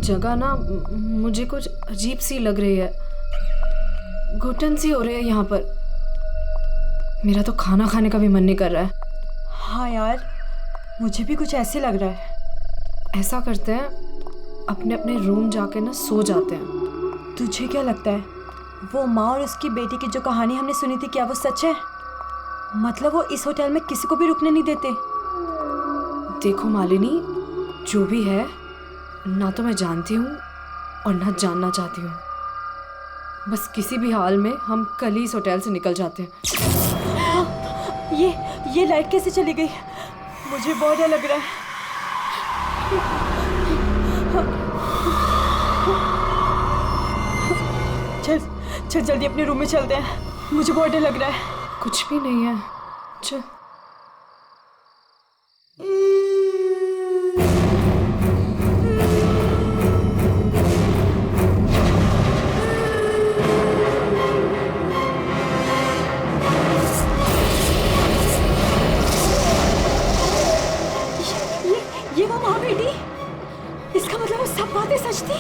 जगह ना मुझे कुछ अजीब सी लग रही है, घुटन सी हो रही है यहाँ पर। मेरा तो खाना खाने का भी मन नहीं कर रहा है। हाँ यार, मुझे भी कुछ ऐसे लग रहा है। ऐसा करते हैं, अपने अपने रूम जाके ना सो जाते हैं। तुझे क्या लगता है, वो माँ और उसकी बेटी की जो कहानी हमने सुनी थी, क्या वो सच है? मतलब वो इस होटल में किसी को भी रुकने नहीं देते? देखो मालिनी, जो भी है, ना तो मैं जानती हूँ और ना जानना चाहती हूँ। बस किसी भी हाल में हम कल ही इस होटल से निकल जाते हैं। ये लाइट कैसे चली गई? मुझे बहुत डर लग रहा है। चल जल्दी अपने रूम में चलते हैं, मुझे बहुत डर लग रहा है। कुछ भी नहीं है, चल। ये वो माँ बेटी, इसका मतलब वो सब बातें सच थी।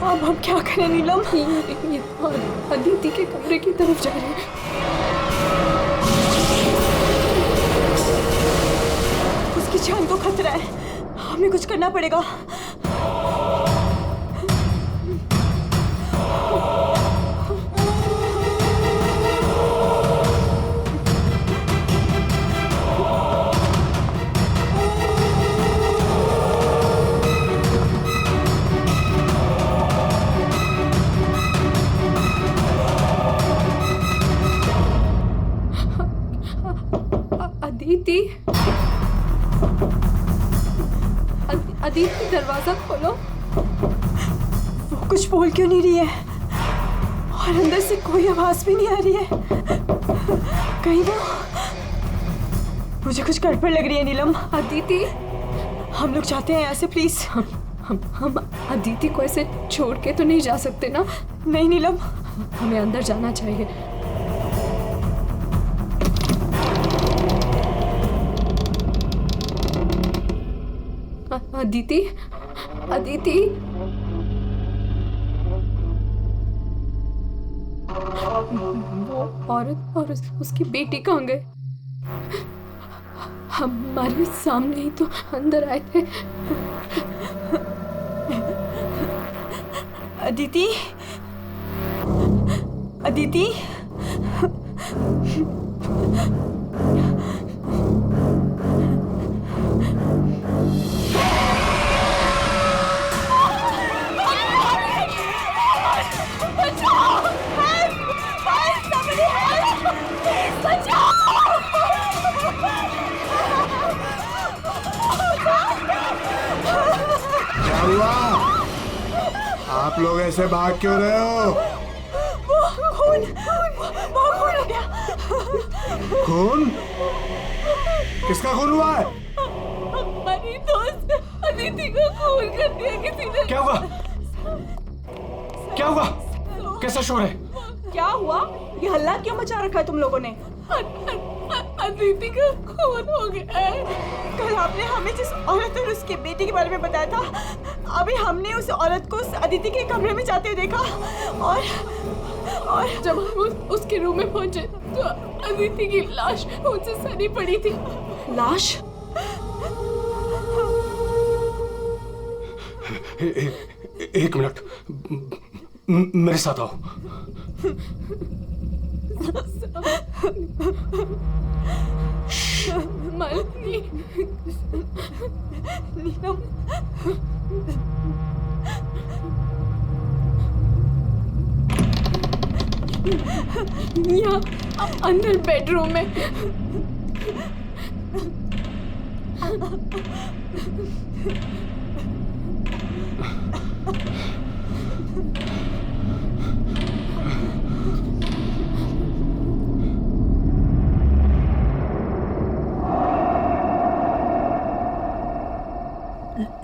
अब हम क्या करें नीलम? ये अदिति के कमरे की तरफ जा रहे हैं। उसकी जान को खतरा है, हमें कुछ करना पड़ेगा। अदिति, दरवाजा खोलो। वो कुछ बोल क्यों नहीं रही है? और अंदर से कोई आवाज भी नहीं आ रही है। कहीं वो, मुझे कुछ गड़बड़ लग रही है नीलम। अदिति, हम लोग जाते हैं यहाँ से, प्लीज। हम अदिति को ऐसे छोड़ के तो नहीं जा सकते ना? नहीं नीलम, हमें अंदर जाना चाहिए। अदिति, अदिति, वो औरत और उसकी बेटी कहाँ गए? हमारे सामने ही तो अंदर आए थे। अदिति, अदिति, आप लोग ऐसे भाग क्यों रहे हो? वो खून हो गया। खून? किसका खून हुआ है? हमारी दोस्त अदिति को खून कर दिया किसी ने। क्या हुआ? क्या हुआ? कैसा शोर है? क्या हुआ? ये हल्ला क्यों मचा रखा है तुम लोगों ने? अदिति का खून हो गया है। कल आपने हमें जिस औरत और उसके बेटे के बारे में बताया था, अभी हमने उस औरत को उस अदिति के कमरे में जाते हुए देखा और जब हम उसके रूम में पहुंचे तो अदिति की लाश उनसे सनी पड़ी थी। लाश? एक मिनट, मेरे साथ आओ। मालिनी, नीलम, यहाँ अंदर बेडरूम में।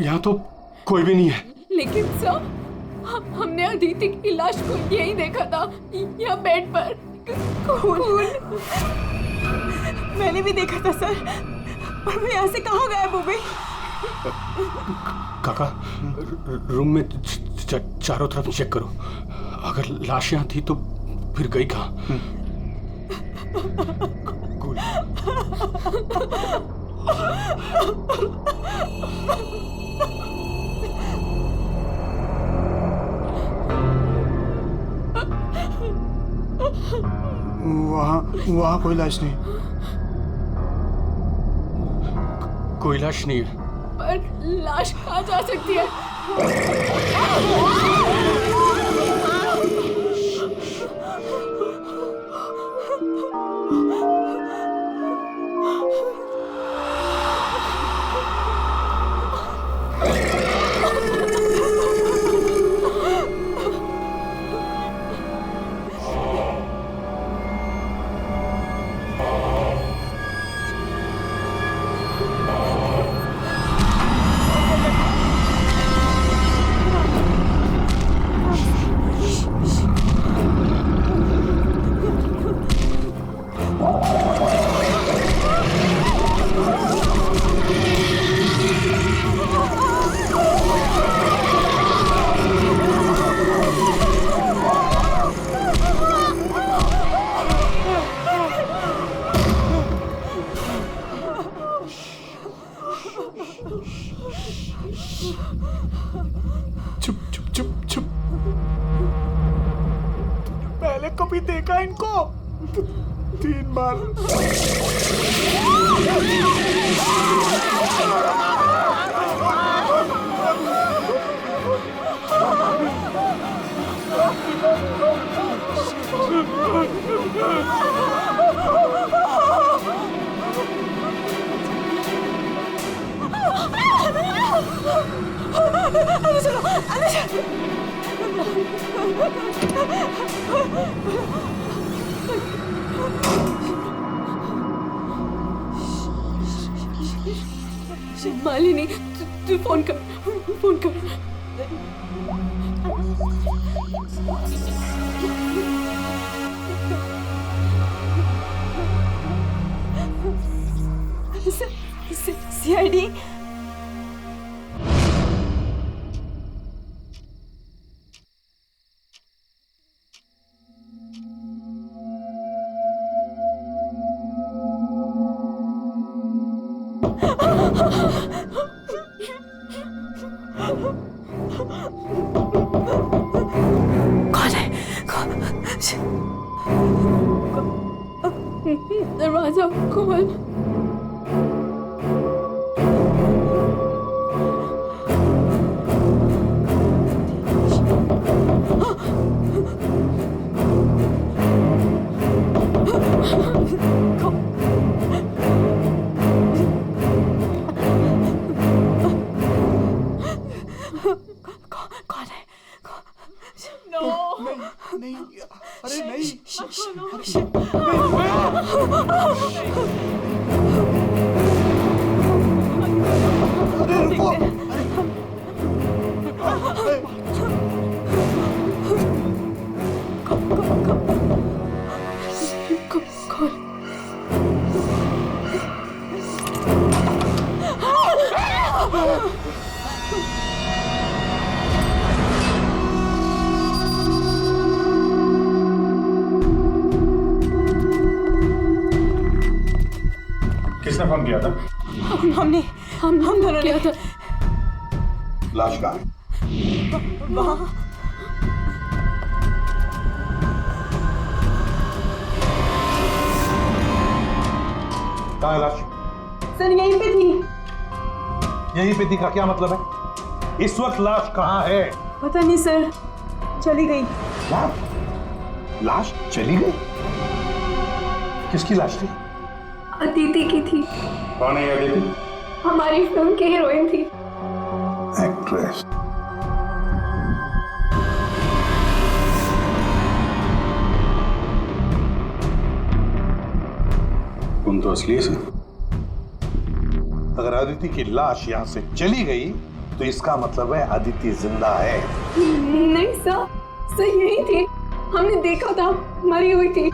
यहाँ तो कोई भी नहीं है। लेकिन सर, हमने अदिति की लाश को यही देखा था, यहाँ बेड पर खून। मैंने भी देखा था सर, और वो यहाँ से कहाँ गायब हो गई? काका, रूम में चारों तरफ चेक करो। अगर लाश यहाँ थी तो फिर गई कहाँ? वहाँ कोई लाश नहीं। कोई लाश नहीं है। पर लाश कहाँ जा सकती है? चुप चुप चुप चुप। पहले कभी देखा इनको? 3 बार। मालिनी, तू फोन कर, फोन कर। सीआईडी। कौन है? दरवाजा खोल। कौन है? नहीं, अरे नहीं। अरे रुको। किसने फोन किया था? हमने हम दोनों ने किया था। लाश कहाँ है? वहाँ कहाँ है लाश? सर यहीं पे थी। यहीं पे थी का क्या मतलब है? इस वक्त लाश कहाँ है? पता नहीं सर, चली गई। लाश चली गई? किसकी लाश थी? अदिति की थी। कौन है ये अदिति? हमारी फिल्म की हीरोइन थी। एक्ट्रेस। तुम तो असली से। अगर अदिति की लाश यहाँ से चली गई तो इसका मतलब है अदिति जिंदा है। नहीं सर यही थी। हमने देखा था मरी हुई थी।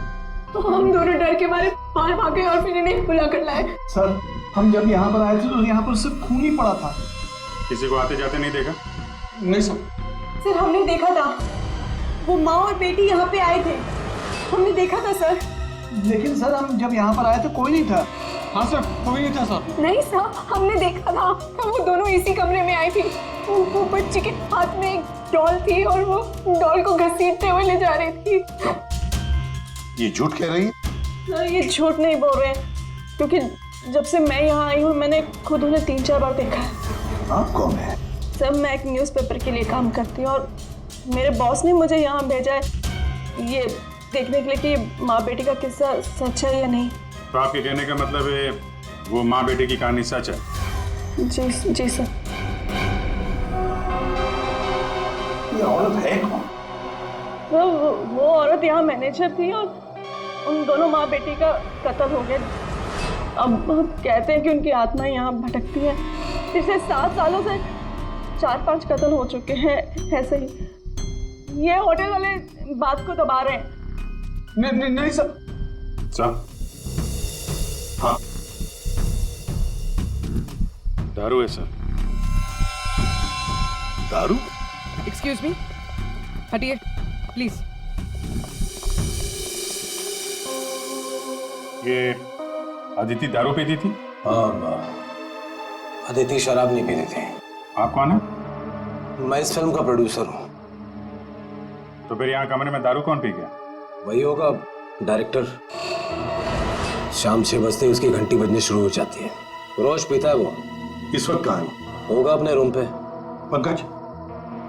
तो हम दोनों डर के मारे बाहर भागे और फिर इन्हें बुला कर लाए। सर हम जब यहाँ पर आए थे तो यहाँ पर सिर्फ खून ही पड़ा था। किसी को आते जाते नहीं देखा? नहीं सर। सर हमने देखा था, वो माँ और बेटी यहाँ पे आए थे, हमने देखा था सर। लेकिन सर हम जब यहाँ पर आए थे कोई नहीं था। हाँ सर, कोई नहीं था सर। नहीं सर, हमने देखा था, वो दोनों इसी कमरे में आई थी। वो बच्ची के हाथ में एक डॉल थी और वो डॉल को घसीटते हुए ले जा रही थी। ये झूठ कह रही है? सर ये झूठ नहीं बोल रहे हैं, क्योंकि जब से मैं यहाँ आई हूँ मैंने खुद उन्हें 3-4 बार देखा है। आप कौन है? सर मैं एक न्यूज़पेपर के लिए काम करती हूँ और मेरे बॉस ने मुझे यहाँ भेजा है ये देखने के लिए कि माँ बेटी का किस्सा सच है या नहीं। तो आपके कहने का मतलब है वो माँ बेटे की कहानी सच है? जी सर। ये औरत है कौन? तो वो औरत यहाँ मैनेजर थी और उन दोनों माँ बेटी का कत्ल हो गया। अब कहते हैं कि उनकी आत्मा यहाँ भटकती है। पिछले 7 सालों से 4-5 कत्ल हो चुके हैं ऐसे ही। ये होटल वाले बात को दबा रहे हैं। नहीं सर। सर हाँ, दारू है सर। दारू? एक्सक्यूज मी, हटिए प्लीज। ये अदिति दारू पीती थी? अदिति शराब नहीं पीती थी। आप कौन है? मैं इस फिल्म का प्रोड्यूसर हूँ। तो फिर यहाँ कमरे में दारू कौन पी गया? वही होगा डायरेक्टर। शाम 6 बजते ही उसकी घंटी बजनी शुरू हो जाती है। रोज पीता है वो। इस वक्त कहाँ है? होगा अपने रूम पे। पंकज,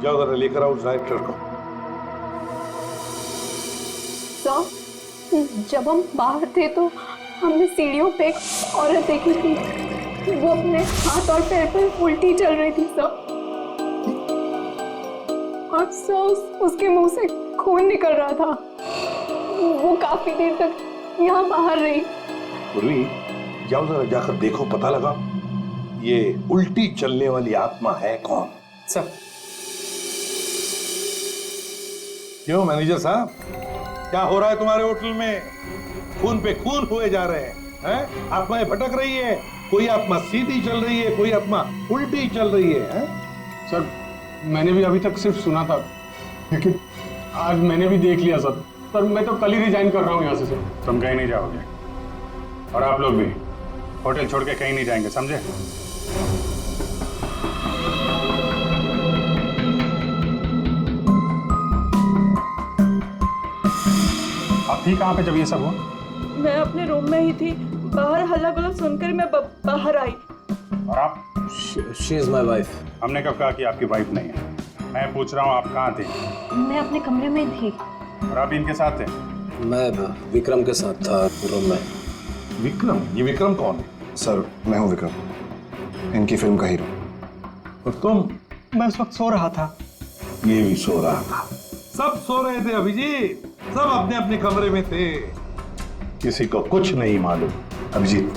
जाओ जरा लेकर आओ उस डायरेक्टर को। सर जब हम बाहर थे तो हमने सीढ़ियों पे एक औरत देखी थी। वो अपने हाथ और पैर पर उल्टी चल रही थी सर। और सर उसके मुंह से खून निकल रहा था। वो काफी देर तक यहाँ बाहर रही। पूर्वी, जाओ जरा जाकर देखो, पता लगा ये उल्टी चलने वाली आत्मा है कौन। सर क्यों मैनेजर साहब, क्या हो रहा है तुम्हारे होटल में? खून पे खून हुए जा रहे हैं? आत्माएं भटक रही है, कोई आत्मा सीधी चल रही है, कोई आत्मा उल्टी चल रही है? सर मैंने भी अभी तक सिर्फ सुना था, लेकिन आज मैंने भी देख लिया सर। सर मैं तो कल ही रिजाइन कर रहा हूँ यहाँ से सर। तुम कहीं नहीं जाओगे और आप लोग भी होटल छोड़ के कहीं नहीं जाएंगे, समझे? आप थी कहाँ पे जब ये सब हुआ? मैं अपने रूम में ही थी, बाहर हल्ला गुल्ला सुनकर मैं बाहर आई। और आप? She is my wife. हमने कब कहा कि आपकी वाइफ नहीं है? मैं पूछ रहा हूँ आप कहाँ थे? मैं अपने कमरे में थी। और आप इनके साथ थे? मैं विक्रम के साथ था रूम में। विक्रम? ये विक्रम कौन है? सर मैं हूँ विक्रम, इनकी फिल्म का हीरो। और तुम? मैं उस वक्त सो रहा था। ये भी सो रहा था। सब सो रहे थे अभिजीत, सब अपने अपने कमरे में थे, किसी को कुछ नहीं मालूम। अभिजीत,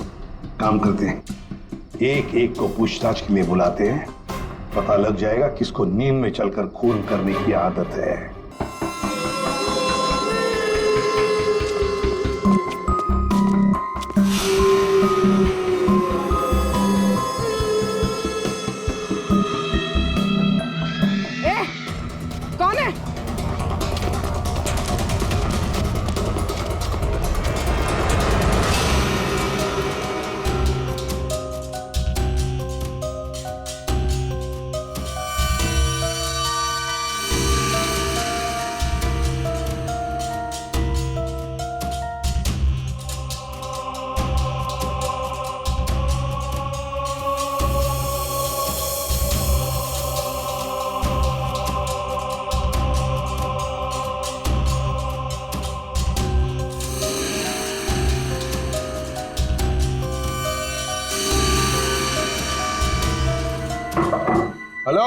काम करते हैं, एक एक को पूछताछ के लिए बुलाते हैं, पता लग जाएगा किसको नींद में चलकर खून करने की आदत है। कौन है? Hello,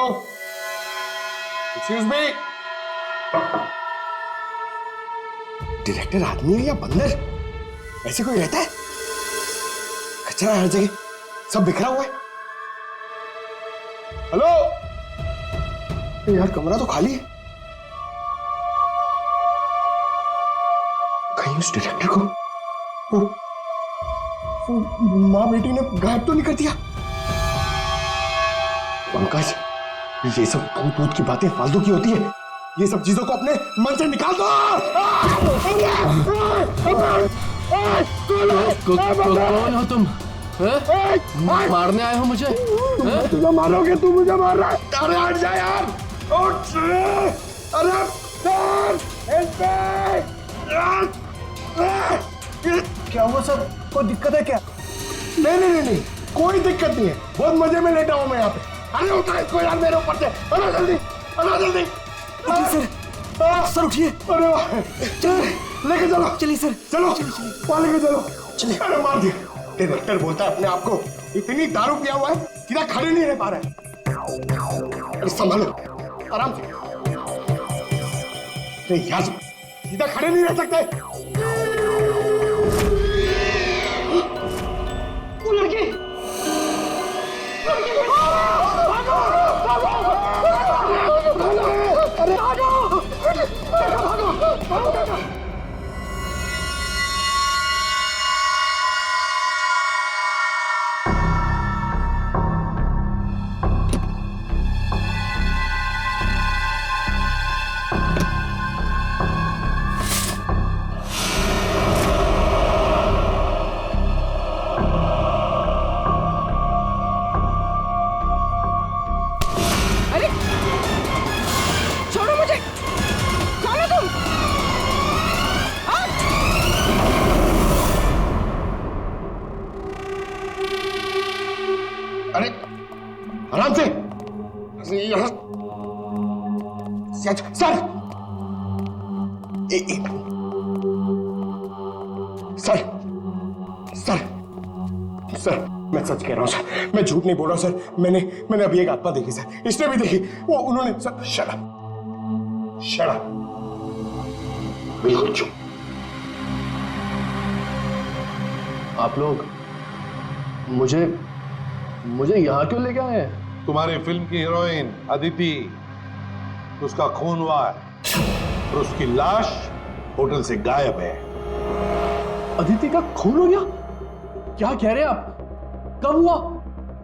excuse me. डायरेक्टर आदमी है या बंदर? ऐसे कोई रहता है? कचरा हर जगह, सब बिखरा हुआ है। हेलो यार, कमरा तो खाली है। कहीं उस डायरेक्टर को वो माँ बेटी ने गायब तो नहीं कर दिया? पंकज, ये सब भूत भूत की बातें फालतू की होती है। ये सब चीजों को अपने मन से निकाल दो। कौन हो तुम? मारने आए हो मुझे? तुझे मारोगे, तू मुझे मार रहा है। अरे हट जा यार, उठ। अरे क्या हुआ सर? कोई दिक्कत है क्या? नहीं, कोई दिक्कत नहीं है। बहुत मजे में लेटा हूँ मैं यहाँ पे। अरे उठा इसको यार मेरे ऊपर से। अरे जल्दी। सर उठिए। अरे वाह, लेके चलो। चलिए सर, चलो वहाँ लेके चलो। चलिए। अरे मार दिया। डायरेक्टर बोलता है अपने आप को इतनी दारू पिया हुआ है सीधा खड़े नहीं रह पा रहा है। अरे संभालो, आराम से। अरे यार सीधा खड़े नहीं रह सकते। वो लड़की अरे भागो। छोड़ो मुझे, चलो तुम। अरे आराम से। सर सर मैं सच कह रहा हूँ सर, मैं झूठ नहीं बोल रहा हूँ सर। मैंने अभी एक आत्मा देखी सर, इसने भी देखी। वो उन्होंने सर शट अप बिल्कुल चुप। आप लोग मुझे यहाँ क्यों लेके आए हैं? तुम्हारी फिल्म की हीरोइन अदिति, उसका खून हुआ है और उसकी लाश होटल से गायब है। अदिति का खून हो गया? क्या कह रहे हैं आप? कब हुआ?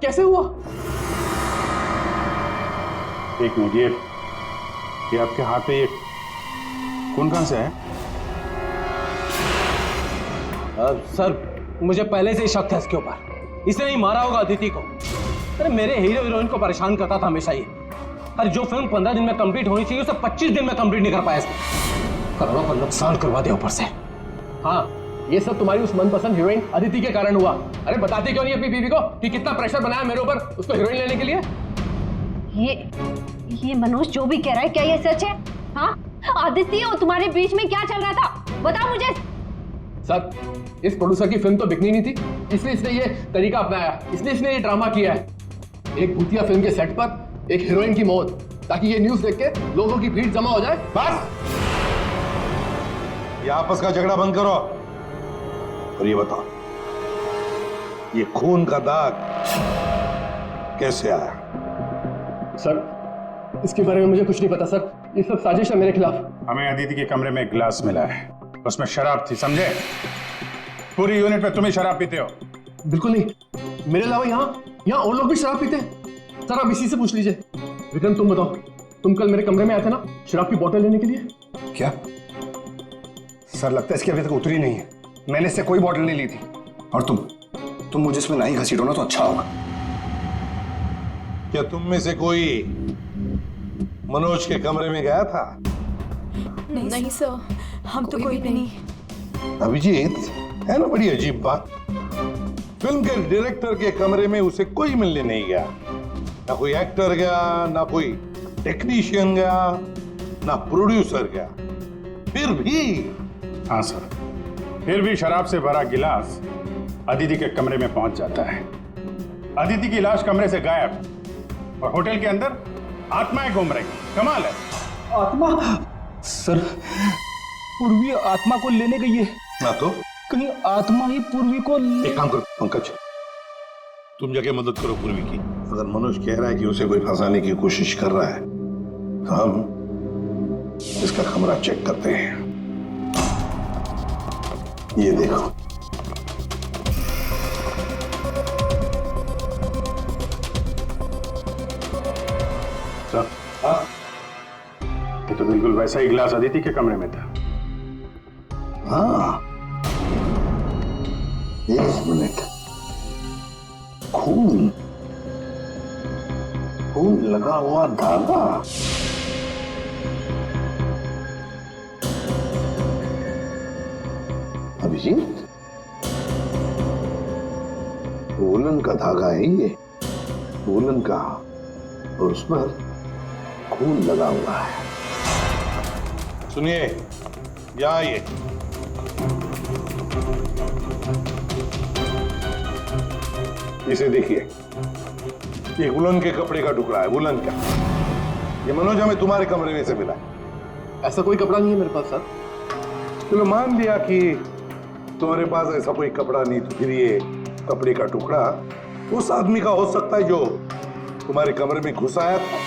कैसे हुआ? एक मिनट, ये आपके हाथ पे ये खून कहां से है? सर मुझे पहले से ही शक था इसके ऊपर। इसने ही मारा होगा अदिति को। अरे मेरे हीरो हीरोइन को परेशान करता था हमेशा ये। अरे जो फिल्म 15 दिन में कंप्लीट होनी चाहिए उसे 25 दिन में कंप्लीट नहीं कर पाया इसने। करोड़ों का नुकसान करवा दिया ऊपर से। हाँ, ये सब तुम्हारी उस मनपसंद हीरोइन अदिति के कारण हुआ। अरे बताती क्यों नहीं अपनी बीवी को कि कितना प्रेशर बनाया मेरे ऊपर उसको हीरोइन लेने के लिए? ये मनोज जो भी कह रहा है, क्या ये सच है? हाँ, आदित्य और तुम्हारे बीच में क्या चल रहा था? बताओ मुझे। सर, इस प्रोड्यूसर की फिल्म तो बिकनी नहीं थी, इसलिए इसने ये तरीका अपनाया, इसलिए इसने ये ड्रामा किया है। एक भूतिया फिल्म के सेट पर एक हीरोइन की मौत, ताकि ये न्यूज देख के लोगों की भीड़ जमा हो जाए। बस ये आपस का झगड़ा बंद करो और ये बताओ, ये खून का दाग कैसे आया? सर, इसके बारे में मुझे कुछ नहीं पता सर। ये सब साजिश है मेरे खिलाफ। हमें अदिति के कमरे में एक गिलास मिला है, उसमें शराब थी, समझे? पूरी यूनिट में तुम ही शराब पीते हो। बिल्कुल नहीं, मेरे अलावा यहाँ और लोग भी शराब पीते हैं। सर आप इसी से पूछ लीजिए। विक्रम तुम बताओ, तुम कल मेरे कमरे में आए थे ना शराब की बोतल लेने के लिए? क्या सर, लगता है इसकी अभी तक उतरी नहीं है। मैंने इससे कोई बोतल नहीं ली थी। और तुम मुझे इसमें ना ही घसीटो ना तो अच्छा होगा। क्या तुम में से कोई मनोज के कमरे में गया था? नहीं सर, हम तो कोई भी नहीं। अभिजीत, है ना बड़ी अजीब बात। फिल्म के डायरेक्टर के कमरे में उसे कोई मिलने नहीं गया। ना कोई एक्टर गया, ना कोई टेक्नीशियन गया, ना प्रोड्यूसर गया। फिर भी हाँ सर, फिर भी शराब से भरा गिलास अदिति के कमरे में पहुंच जाता है। अदिति की लाश कमरे से गायब और होटल के अंदर आत्माएं घूम रही। कमाल है। आत्मा? सर, पूर्वी आत्मा को लेने गई है। ना तो कहीं आत्मा ही पूर्वी को एक काम करो पंकज, तुम जाके मदद करो पूर्वी की। अगर मनोज कह रहा है कि उसे कोई फंसाने की कोशिश कर रहा है तो हम इसका कमरा चेक करते हैं। ये देखो, सर, हाँ ये तो बिल्कुल वैसा ही गिलास अदिति के कमरे में था। हाँ, एक मिनट, खून खून लगा हुआ धागा। अभिजीत, वूलन का धागा है ये, वूलन का, और उस पर खून लगा हुआ है। सुनिए, यहाँ आइए। इसे देखिए, ये वुलन के कपड़े का टुकड़ा है, वुलन का। ये मनोज हमें तुम्हारे कमरे में से मिला है। ऐसा कोई कपड़ा नहीं है मेरे पास सर। चलो मान लिया कि तुम्हारे पास ऐसा कोई कपड़ा नहीं, तो फिर ये कपड़े का टुकड़ा उस आदमी का हो सकता है जो तुम्हारे कमरे में घुस आया था।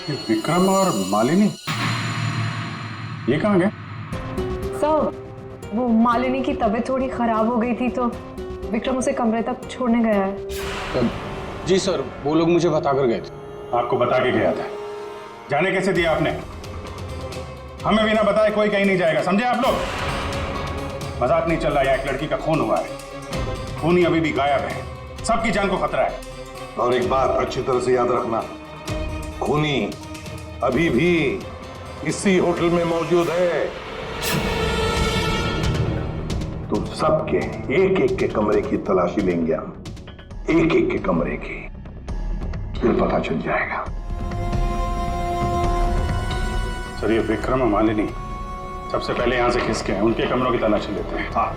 ये विक्रम और मालिनी ये कहाँ गए? सर, वो मालिनी की तबीयत थोड़ी खराब हो गई थी तो विक्रम उसे कमरे तक छोड़ने गया है। जी सर, वो लोग मुझे बताकर गए थे। आपको बता के गया था? जाने कैसे दिया आपने? हमें बिना बताए कोई कहीं नहीं जाएगा, समझे आप लोग? मजाक नहीं चल रहा है, एक लड़की का खून हुआ है, खूनी अभी भी गायब है, सबकी जान को खतरा है। और एक बात अच्छी तरह से याद रखना, खूनी अभी भी इसी होटल में मौजूद है। तो सबके एक एक के कमरे की तलाशी लेंगे हम, एक एक के कमरे की, फिर पता चल जाएगा। सर, ये विक्रम और मालिनी सबसे पहले यहां से खिसके हैं, उनके कमरों की तलाशी लेते हैं। हाँ,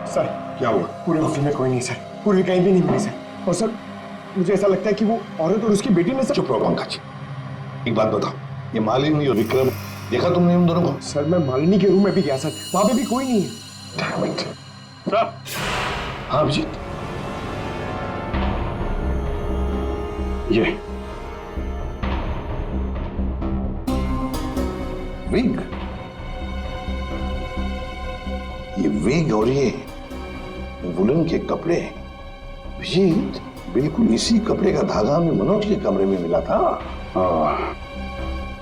सर, क्या हुआ? पूरे ऑफिस में कोई नहीं सर, पूरी कहीं भी नहीं मिली सर। और सर, मुझे ऐसा लगता है कि वो औरत और उसकी बेटी ने सर। चुप रहो पंकज, एक बात बताओ, ये मालिनी और विक्रम देखा तुमने उन दोनों को? सर, मैं मालिनी के रूम में भी गया सर, वहां पे भी कोई नहीं है। Damn it. सर, हाँ अभिजीत, ये विग, ये विग और ये वुलन के कपड़े, अभिजीत बिल्कुल इसी कपड़े का धागा हमें मनोज के कमरे में मिला था।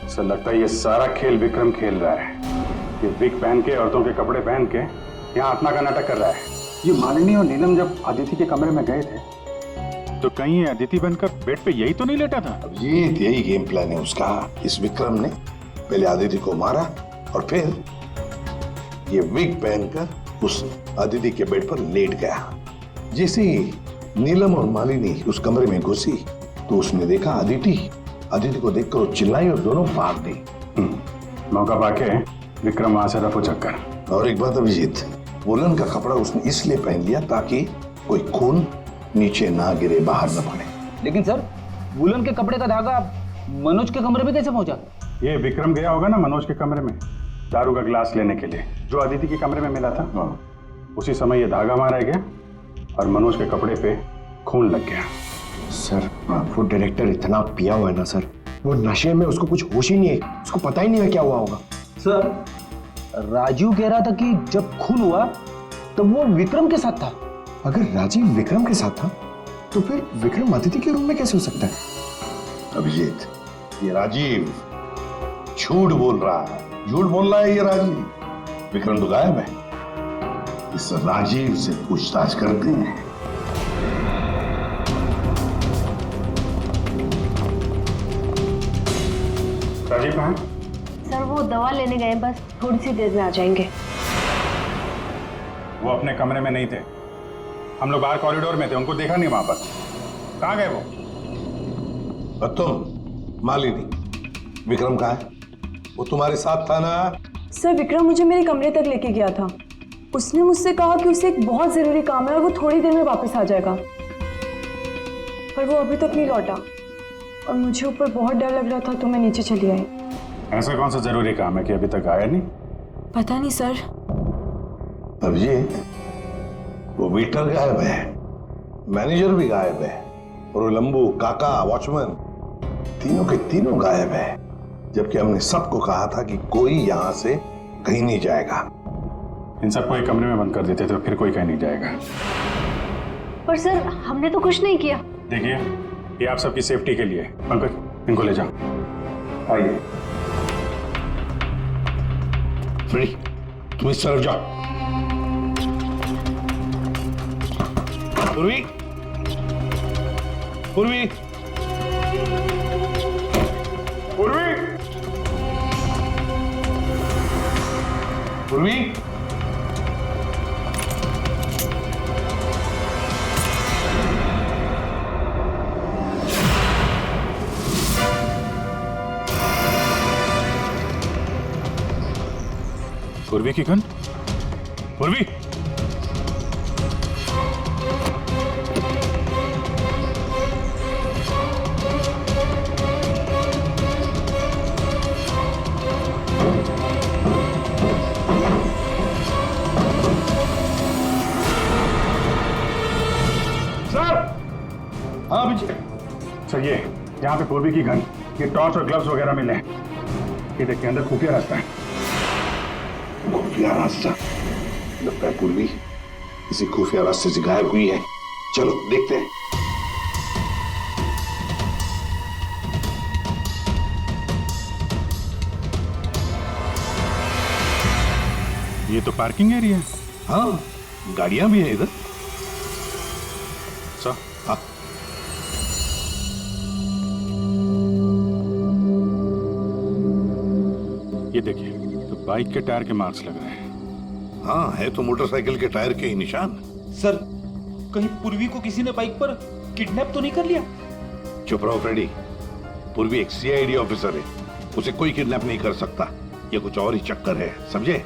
सर, लगता है ये सारा खेल विक्रम खेल रहा है। ये विग पहन के, औरतों के कपड़े पहन के यहाँ आत्मा का नाटक कर रहा है। ये मालिनी और नीलम जब अदिति के कमरे में गए थे तो कहीं ये अदिति बनकर बेड पे यही तो नहीं लेटा था? अभिजीत, यही गेम प्लान है उसका। इस विक्रम ने पहले अदिति को मारा और फिर ये विग पहनकर उस अदिति के बेड पर लेट गया। जैसे ही नीलम और मालिनी उस कमरे में घुसी तो उसने देखा अदिति को देखकर वो चिल्लाई और दोनों भाग गई। मौका पाके विक्रम वहां से रफू चक्कर। और एक बात अभिजीत, वुलन का कपड़ा उसने इसलिए पहन लिया ताकि कोई खून नीचे ना गिरे, बाहर न पड़े। लेकिन सर, वुलन के कपड़े का धागा मनोज के कमरे में कैसे पहुंचा? ये विक्रम गया होगा ना मनोज के कमरे में दारू का गिलास लेने के लिए, जो अदिति के कमरे में मिला था। उसी समय ये धागा मारा गया और मनोज के कपड़े पे खून लग गया। सर, वो डायरेक्टर इतना पिया हुआ है ना सर, वो नशे में उसको कुछ होश ही नहीं है, उसको पता ही नहीं है क्या हुआ होगा। सर, राजीव कह रहा था कि जब खून हुआ तब वो विक्रम के साथ था। अगर राजीव विक्रम के साथ था तो फिर विक्रम अदिति के रूम में कैसे हो सकता है? अभिजीत, ये राजीव झूठ बोल रहा है, झूठ बोल रहा है ये राजीव। विक्रम तो गायब है। इस राजीव से पूछताछ करते हैं। राजीव कहाँ? सर, वो दवा लेने गए, बस थोड़ी सी देर में आ जाएंगे। वो अपने कमरे में नहीं थे, हम लोग बाहर कॉरिडोर में थे, उनको देखा नहीं वहां पर। कहाँ गए वो? और तुम मालिनी, विक्रम कहाँ है? वो तुम्हारे साथ था ना? सर, विक्रम मुझे मेरे कमरे तक लेके गया था। उसने मुझसे कहा कि उसे एक बहुत जरूरी काम है और वो थोड़ी देर में वापस आ जाएगा, पर वो अभी तक नहीं लौटा और मुझे ऊपर बहुत डर लग रहा था तो मैं नीचे चली आई। ऐसा कौन सा जरूरी काम है कि अभी तक आया नहीं? पता नहीं सर, अभिजीत, वो वेटर गायब है, मैनेजर भी गायब है, और वो लंबू, काका, वॉचमैन, तीनों के तीनों गायब है। जबकि हमने सबको कहा था कि कोई यहां से कहीं नहीं जाएगा। इन सबको एक कमरे में बंद कर देते तो फिर कोई कहीं नहीं जाएगा। पर सर हमने तो कुछ नहीं किया। देखिए, ये आप सबकी सेफ्टी के लिए। पंकज, इनको ले जाओ। आइए। फ्रेडी, तुम इस तरफ जाओ। पूर्वी, पूर्वी, पूर्वी, पूर्वी, पूर्वी की गन। पूर्वी, हाँ अभिजीत। सर ये यहाँ पे पूर्वी की गन, ये टॉर्च और ग्लव्स वगैरह मिले हैं। ये देखिए, अंदर खुफिया रास्ता है। खुफिया रास्ता? लगता है पूर्वी किसी खुफिया रास्ते से गायब हुई है। चलो देखते हैं। ये तो पार्किंग एरिया है। हाँ, गाड़ियां भी है इधर। सर, हाँ, ये देखिए, तो बाइक के टायर के मार्क्स लग रहे हैं। हाँ, है तो मोटरसाइकिल के टायर के ही निशान। सर, कहीं पूर्वी को किसी ने बाइक पर किडनैप तो नहीं कर लिया? चुप रहो फ्रेडी। पूर्वी एक सीआईडी ऑफिसर है, उसे कोई किडनैप नहीं कर सकता। ये कुछ और ही चक्कर है, समझे?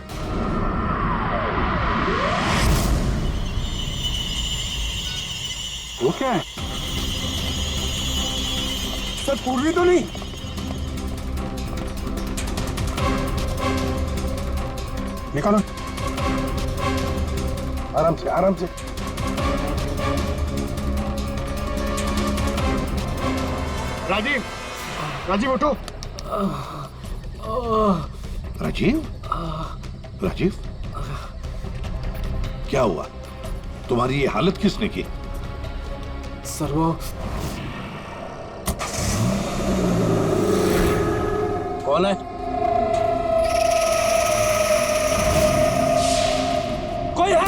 वो क्या है? सर पूर्वी तो नहीं? निकालो। आराम से, आराम से। राजीव, राजीव उठो। राजीव, राजीव, क्या हुआ? तुम्हारी ये हालत किसने की? सर वो कौन है? कोई है?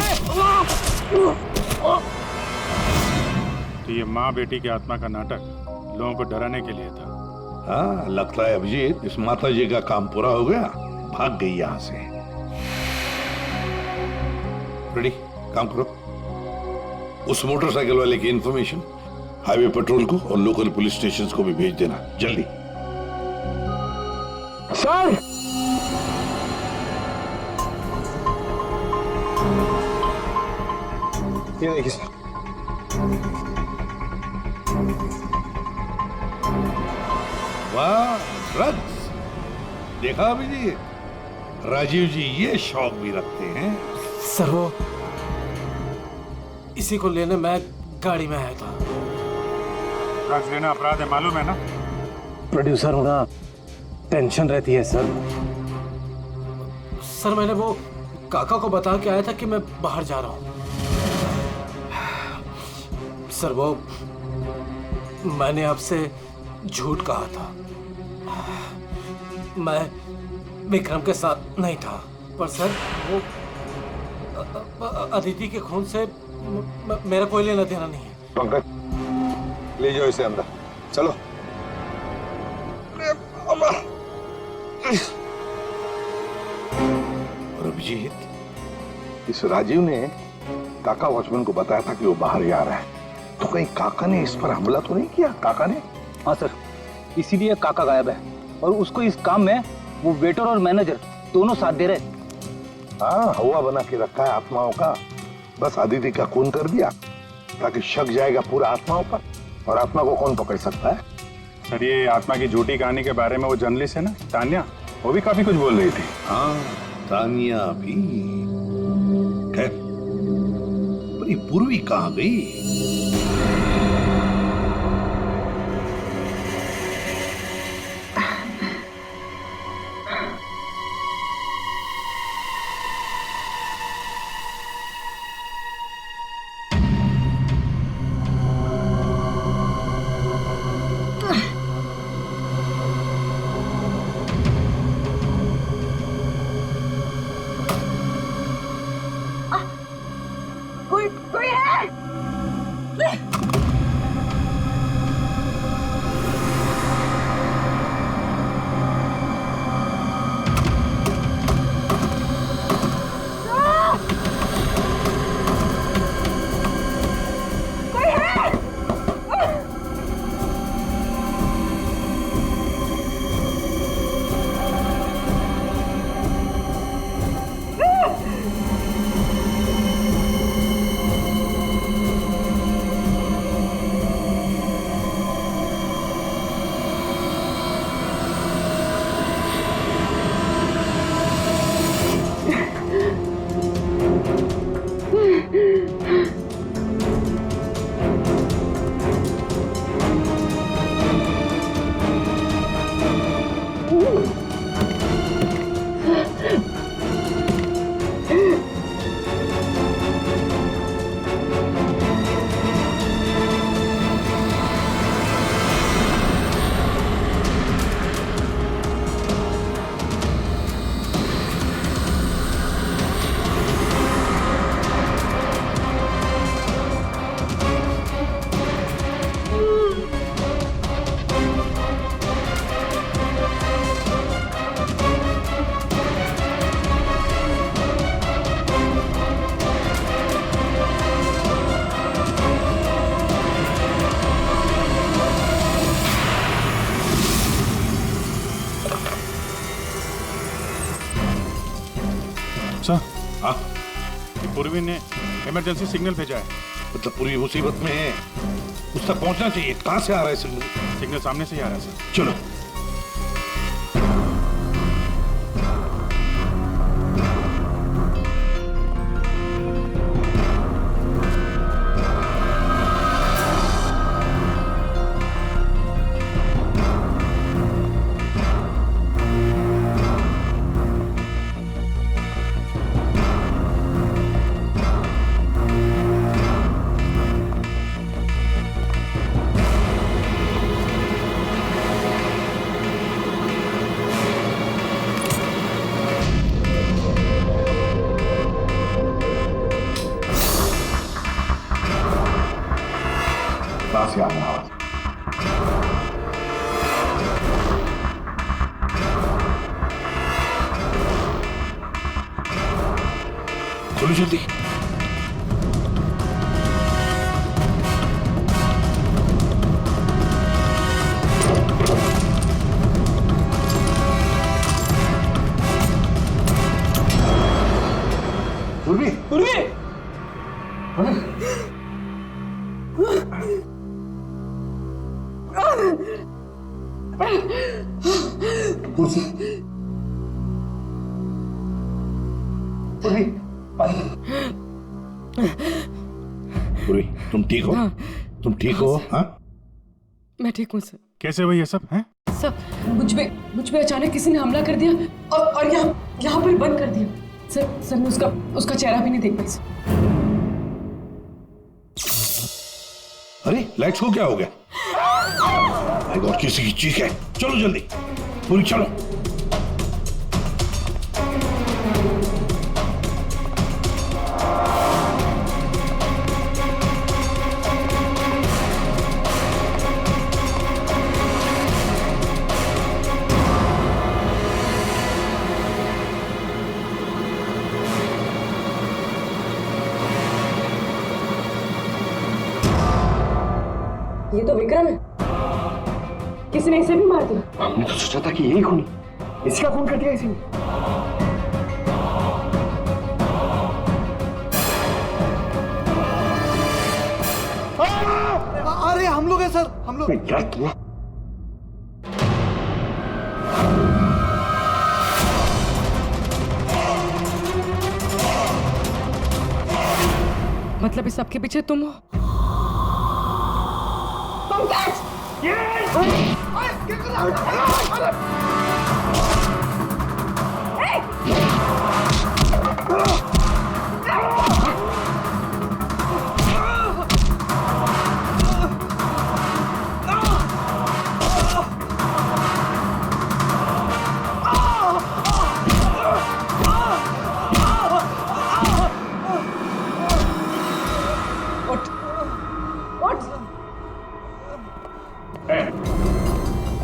तो ये माँ बेटी की आत्मा का नाटक लोगों को डराने के लिए था। हाँ, लगता है अभिजीत इस माता जी का काम पूरा हो गया, भाग गई यहां से। रेडी, काम करो। उस मोटरसाइकिल वाले की इंफॉर्मेशन हाईवे पेट्रोल को और लोकल पुलिस स्टेशंस को भी भेज देना, जल्दी। सर, ये देखिए सर। वाह, ड्रग्स। देखा अभिजीत, राजीव जी ये शौक भी रखते हैं। सर वो इसी को लेने मैं गाड़ी में आया था। ड्रग्स लेना अपराध है, मालूम है ना? प्रोड्यूसर होना टेंशन रहती है सर। सर मैंने वो काका को बता के आया था कि मैं बाहर जा रहा हूँ। सर वो मैंने आपसे झूठ कहा था। मैं विक्रम के साथ नहीं था, पर सर वो अदिति के खून से मेरा कोई लेना देना नहीं है। पंकज, ले जाओ इसे अंदर, चलो। और अभिजीत, इस राजीव ने काका वॉचमैन को बताया था कि वो बाहर जा रहा है, तो कहीं काका ने इस पर हमला तो नहीं किया? काका ने? हाँ सर, इसीलिए काका गायब है और उसको इस काम में वो वेटर और मैनेजर दोनों साथ दे रहे। हाँ, हवा बना के रखा है आत्माओं का। बस आदिति का खून कर दिया ताकि शक जाएगा पूरा आत्माओं पर, और आत्मा को कौन पकड़ सकता है? सर ये आत्मा की झूठी कहानी के बारे में वो जर्नलिस्ट है ना, तान्या, वो भी काफी कुछ बोल रही थी। हाँ, तानिया भी। खैर, पर ये पूर्वी कहाँ गई? कोई है? सर, हाँ, पूर्वी ने इमरजेंसी सिग्नल भेजा है। मतलब पूरी मुसीबत में है, उस तक पहुंचना चाहिए। कहां से आ रहा है सिग्नल? सिग्नल सामने से ही आ रहा है सर। चलो। कहां से आ रहा है? चलो जल्दी। पूर्वी, पूर्वी! कुर्सी। पूर्वी, पूर्वी, तुम ठीक हो? हाँ। तुम ठीक हो? हाँ? मैं ठीक हूँ सर। कैसे हुई ये सब है? सर मुझ पे अचानक किसी ने हमला कर दिया और यहाँ पर बंद कर दिया। सर मैं उसका चेहरा भी नहीं देख पाई सर। अरे लाइट्स को क्या हो गया? माय गॉड, किसी की चीख है। चलो जल्दी, पूरी चलो। ये तो विक्रम है। किसी ने इसे भी मार दिया। हमने तो सोचा था कि यही खूनी, इसका खून कर दिया इसी ने। अरे हम लोग हैं सर, हम लोग। क्या किया? मतलब इस सबके पीछे तुम हो?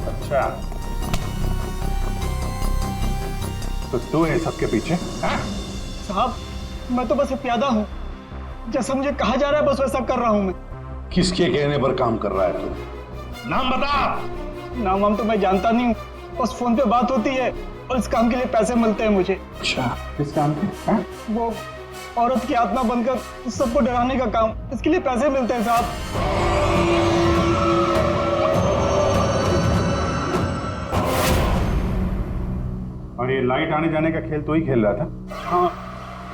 अच्छा, तो तू है सबके पीछे? साहब, मैं तो बस एक प्यादा हूँ। जैसा मुझे कहा जा रहा है बस वैसा कर रहा हूँ मैं। किसके कहने पर काम कर रहा है तू? नाम बता। नाम वाम तो मैं जानता नहीं हूँ, बस फोन पे बात होती है और इस काम के लिए पैसे मिलते हैं मुझे। अच्छा, किस काम के? वो औरत की आत्मा बनकर सबको डराने का काम, इसके लिए पैसे मिलते हैं साहब। और ये लाइट आने जाने का खेल तो ही खेल रहा था? हाँ,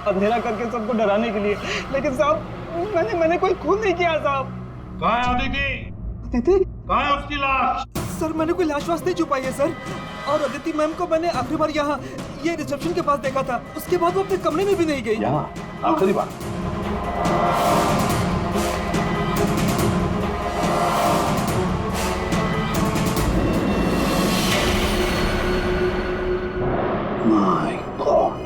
अंधेरा करके सबको डराने के लिए। लेकिन साहब मैंने कोई खून नहीं किया साहब। कहाँ है अदिति? अदिति? कहाँ है उसकी लाश? सर मैंने कोई लाश वाश नहीं छुपाई है सर। और अदिति मैम को मैंने आखिरी बार यहाँ ये रिसेप्शन के पास देखा था, उसके बाद वो अपने कमरे में भी नहीं गई। यहाँ आखिरी बार? My God.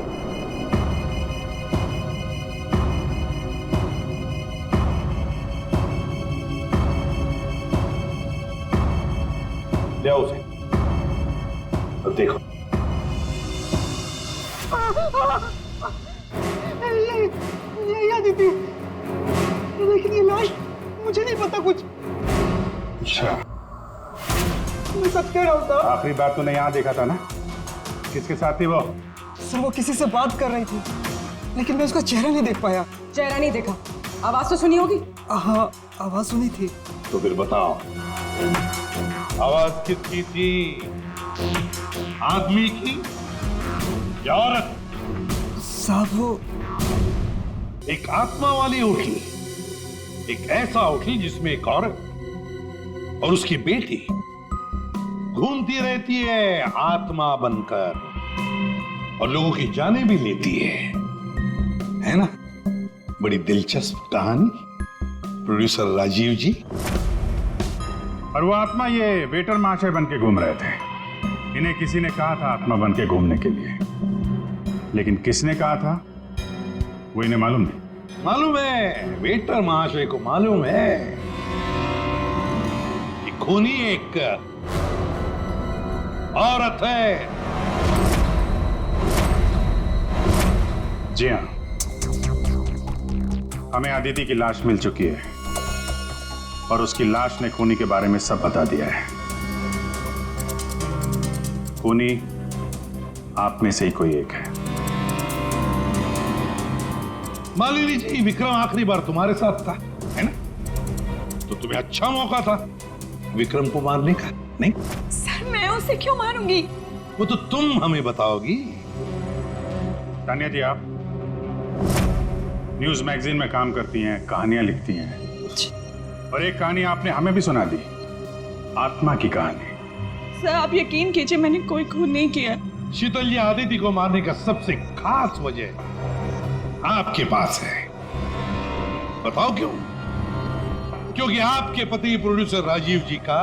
ले आओ उसे। अब देखो। ये अदिति, लेकिन ये लाश मुझे नहीं पता कुछ। अच्छा, मैं सच कह रहा हूँ साहब। आखिरी बार तूने यहाँ देखा था ना? किसके साथ थी वो? सर वो किसी से बात कर रही थी, लेकिन मैं उसका चेहरा नहीं देख पाया। चेहरा नहीं देखा, आवाज तो सुनी होगी? हाँ, आवाज सुनी थी। तो फिर बताओ, आवाज किसकी थी? आदमी की या औरत? साहब वो एक आत्मा वाली होटल, एक ऐसा होटल जिसमें एक औरत और उसकी बेटी घूमती रहती है आत्मा बनकर और लोगों की जानें भी लेती है ना? बड़ी दिलचस्प कहानी, प्रोड्यूसर राजीव जी। और वो आत्मा ये वेटर महाशय बन के घूम रहे थे। इन्हें किसी ने कहा था आत्मा बन के घूमने के लिए, लेकिन किसने कहा था वो इन्हें मालूम नहीं। मालूम है, वेटर महाशय को मालूम है कि खूनी एक औरत है। जी हाँ, हमें अदिति की लाश मिल चुकी है और उसकी लाश ने खूनी के बारे में सब बता दिया है। खूनी आप में से ही कोई एक है। मालिनी जी, विक्रम आखिरी बार तुम्हारे साथ था, है ना? तो तुम्हें अच्छा मौका था विक्रम को मारने का, नहीं? सर मैं उसे क्यों मारूंगी? वो तो तुम हमें बताओगी। तानिया जी, आप न्यूज मैगजीन में काम करती हैं, कहानियां लिखती हैं, और एक कहानी आपने हमें भी सुना दी, आत्मा की कहानी। सर आप यकीन कीजिए, मैंने कोई खून नहीं किया। शीतल जी, आदिति को मारने का सबसे खास वजह आपके पास है। बताओ क्यों? क्योंकि आपके पति प्रोड्यूसर राजीव जी का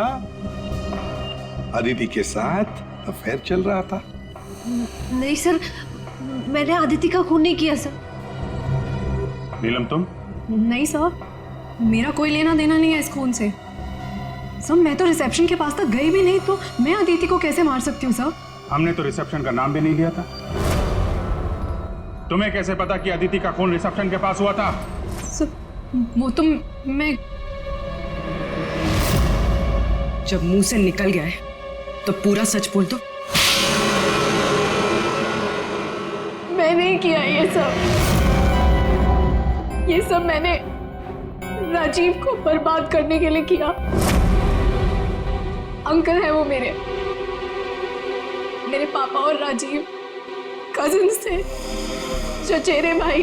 आदिति के साथ अफेयर चल रहा था। नहीं सर, मैंने आदिति का खून नहीं किया सर। नीलम तुम? नहीं सर, मेरा कोई लेना देना नहीं है इस खून से। सर मैं तो रिसेप्शन के पास तक गई भी नहीं, तो मैं अदिति को कैसे मार सकती हूँ सर? हमने तो रिसेप्शन का नाम भी नहीं लिया था। तुम्हें कैसे पता कि अदिति का खून रिसेप्शन के पास हुआ था? सर वो तो मैं, जब मुंह से निकल गया है तो पूरा सच बोल दो। मैं नहीं किया ये सब मैंने राजीव को बर्बाद करने के लिए किया। अंकल है वो मेरे पापा और राजीव कजिन्स थे, चचेरे भाई,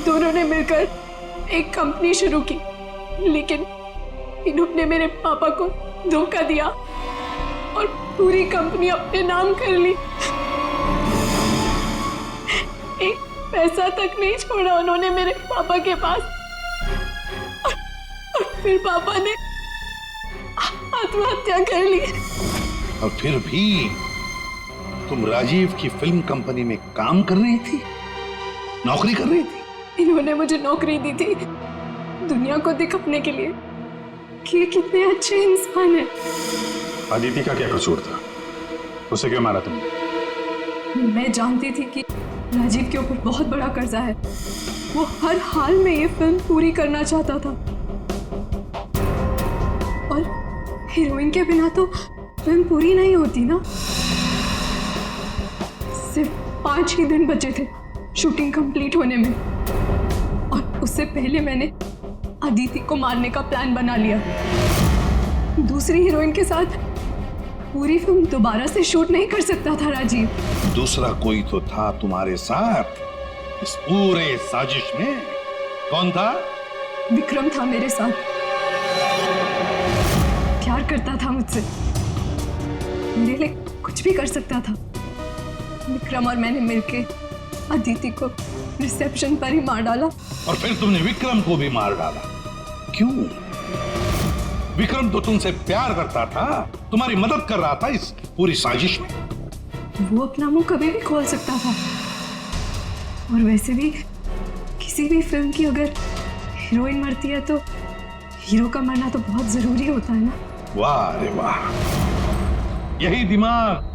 दोनों ने मिलकर एक कंपनी शुरू की, लेकिन इन्होंने मेरे पापा को धोखा दिया और पूरी कंपनी अपने नाम कर ली। एक पैसा तक नहीं छोड़ा उन्होंने मेरे पापा के पास। और फिर पापा ने आत्महत्या कर ली। और फिर भी तुम राजीव की फिल्म कंपनी में काम कर रही थी, नौकरी कर रही थी। इन्होंने मुझे नौकरी दी थी दुनिया को दिखाने के लिए कि ये कितने अच्छे इंसान हैं। अदिति का क्या कसूर था? उसे क्यों मारा तुमने? मैं जानती थी कि राजीव के ऊपर बहुत बड़ा कर्जा है। वो हर हाल में ये फिल्म पूरी करना चाहता था और हीरोइन के बिना तो फिल्म पूरी नहीं होती ना। सिर्फ 5 ही दिन बचे थे शूटिंग कंप्लीट होने में और उससे पहले मैंने अदिति को मारने का प्लान बना लिया। दूसरी हीरोइन के साथ पूरी फिल्म दोबारा से शूट नहीं कर सकता था राजीव। दूसरा कोई तो था तुम्हारे साथ इस पूरे साजिश में। कौन था? विक्रम था मेरे साथ। प्यार करता था मुझसे, मेरे लिए कुछ भी कर सकता था। विक्रम और मैंने मिलके अदिति को रिसेप्शन पर ही मार डाला। और फिर तुमने विक्रम को भी मार डाला। क्यों? विक्रम तो तुमसे प्यार करता था, तुम्हारी मदद कर रहा था इस पूरी साजिश में। वो अपना मुंह कभी भी खोल सकता था। और वैसे भी किसी भी फिल्म की अगर हीरोइन मरती है तो हीरो का मरना तो बहुत जरूरी होता है ना। वाह रे वाह, यही दिमाग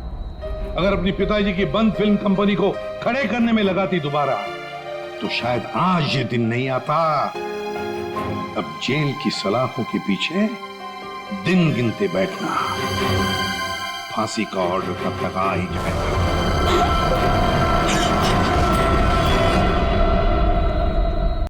अगर अपनी पिताजी की बंद फिल्म कंपनी को खड़े करने में लगाती दोबारा, तो शायद आज ये दिन नहीं आता। अब जेल की सलाखों के पीछे दिन गिनते बैठना। फांसी का ऑर्डर तब तक आ ही जाएगा।